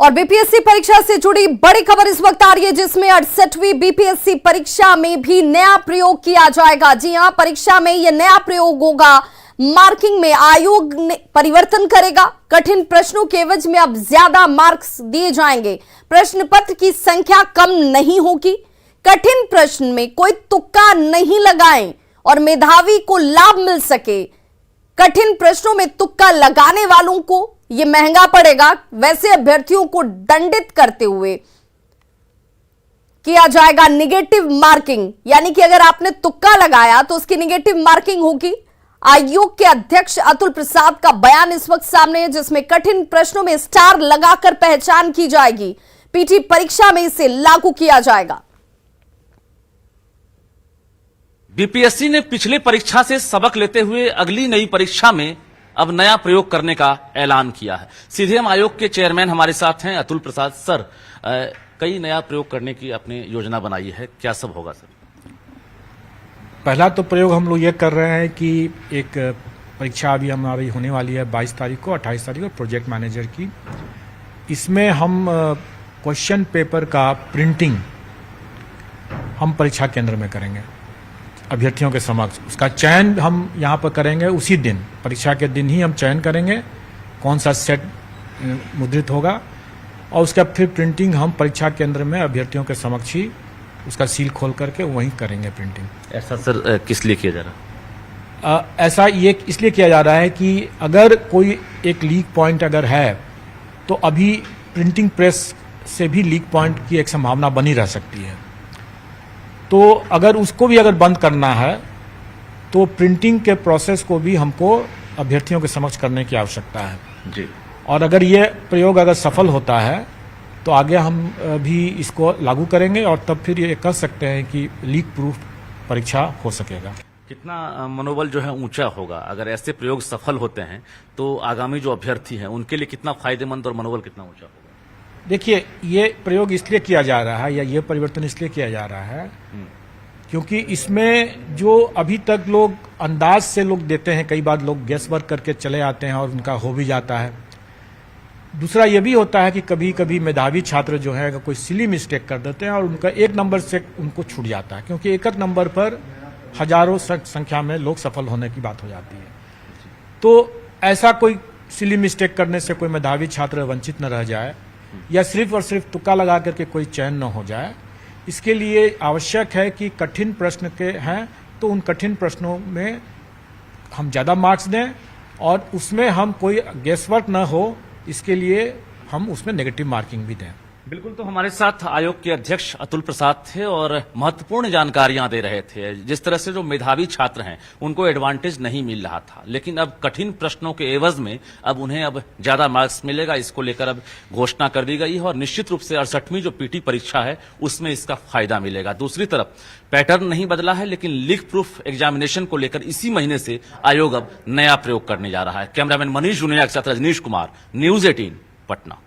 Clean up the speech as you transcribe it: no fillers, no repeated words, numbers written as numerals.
और बीपीएससी परीक्षा से जुड़ी बड़ी खबर इस वक्त आ रही है, जिसमें 68वीं बीपीएससी परीक्षा में भी नया प्रयोग किया जाएगा। जी हां, परीक्षा में यह नया प्रयोग होगा। मार्किंग में आयोग ने परिवर्तन करेगा। कठिन प्रश्नों के एवज में अब ज्यादा मार्क्स दिए जाएंगे। प्रश्न पत्र की संख्या कम नहीं होगी। कठिन प्रश्न में कोई तुक्का नहीं लगाएं और मेधावी को लाभ मिल सके। कठिन प्रश्नों में तुक्का लगाने वालों को यह महंगा पड़ेगा। वैसे अभ्यर्थियों को दंडित करते हुए किया जाएगा निगेटिव मार्किंग, यानी कि अगर आपने तुक्का लगाया तो उसकी निगेटिव मार्किंग होगी। आयोग के अध्यक्ष अतुल प्रसाद का बयान इस वक्त सामने है, जिसमें कठिन प्रश्नों में स्टार लगाकर पहचान की जाएगी। पीटी परीक्षा में इसे लागू किया जाएगा। बीपीएससी ने पिछले परीक्षा से सबक लेते हुए अगली नई परीक्षा में अब नया प्रयोग करने का ऐलान किया है। सीधे हम आयोग के चेयरमैन हमारे साथ हैं, अतुल प्रसाद सर। कई नया प्रयोग करने की आपने योजना बनाई है, क्या सब होगा सर? पहला तो प्रयोग हम लोग ये कर रहे हैं कि एक परीक्षा अभी हमारी होने वाली है 22 तारीख को, 28 तारीख को प्रोजेक्ट मैनेजर की। इसमें हम क्वेश्चन पेपर का प्रिंटिंग हम परीक्षा केंद्र में करेंगे अभ्यर्थियों के समक्ष। उसका चयन हम यहाँ पर करेंगे उसी दिन, परीक्षा के दिन ही हम चयन करेंगे कौन सा सेट मुद्रित होगा, और उसका फिर प्रिंटिंग हम परीक्षा केंद्र में अभ्यर्थियों के समक्ष ही उसका सील खोल करके वहीं करेंगे प्रिंटिंग। ऐसा सर किस लिए किया जा रहा है? ऐसा ये इसलिए किया जा रहा है कि अगर कोई एक लीक पॉइंट अगर है तो अभी प्रिंटिंग प्रेस से भी लीक पॉइंट की एक संभावना बनी रह सकती है। तो अगर उसको भी अगर बंद करना है तो प्रिंटिंग के प्रोसेस को भी हमको अभ्यर्थियों के समक्ष करने की आवश्यकता है जी। और अगर ये प्रयोग अगर सफल होता है तो आगे हम भी इसको लागू करेंगे और तब फिर ये कह सकते हैं कि लीक प्रूफ परीक्षा हो सकेगा। कितना मनोबल जो है ऊंचा होगा अगर ऐसे प्रयोग सफल होते हैं तो आगामी जो अभ्यर्थी हैं उनके लिए कितना फायदेमंद और मनोबल कितना ऊंचा होगा? देखिए, ये प्रयोग इसलिए किया जा रहा है या ये परिवर्तन इसलिए किया जा रहा है क्योंकि इसमें जो अभी तक लोग अंदाज से लोग देते हैं, कई बार लोग गेस वर्क करके चले आते हैं और उनका हो भी जाता है। दूसरा ये भी होता है कि कभी कभी मेधावी छात्र जो है कोई सिली मिस्टेक कर देते हैं और उनका एक नंबर से उनको छूट जाता है, क्योंकि एक नंबर पर हजारों संख्या में लोग सफल होने की बात हो जाती है। तो ऐसा कोई सिली मिस्टेक करने से कोई मेधावी छात्र वंचित न रह जाए या सिर्फ और सिर्फ तुक्का लगा करके कोई चयन न हो जाए, इसके लिए आवश्यक है कि कठिन प्रश्न के हैं तो उन कठिन प्रश्नों में हम ज़्यादा मार्क्स दें और उसमें हम कोई गेसवर्क न हो, इसके लिए हम उसमें नेगेटिव मार्किंग भी दें। बिल्कुल, तो हमारे साथ आयोग के अध्यक्ष अतुल प्रसाद थे और महत्वपूर्ण जानकारियां दे रहे थे। जिस तरह से जो मेधावी छात्र हैं उनको एडवांटेज नहीं मिल रहा था, लेकिन अब कठिन प्रश्नों के एवज में अब उन्हें अब ज्यादा मार्क्स मिलेगा, इसको लेकर अब घोषणा कर दी गई है और निश्चित रूप से 68वीं जो पीटी परीक्षा है उसमें इसका फायदा मिलेगा। दूसरी तरफ पैटर्न नहीं बदला है, लेकिन लीक प्रूफ एग्जामिनेशन को लेकर इसी महीने से आयोग अब नया प्रयोग करने जा रहा है। कैमरामैन मनीष जुनिया के साथ रजनीश कुमार, न्यूज 18 पटना।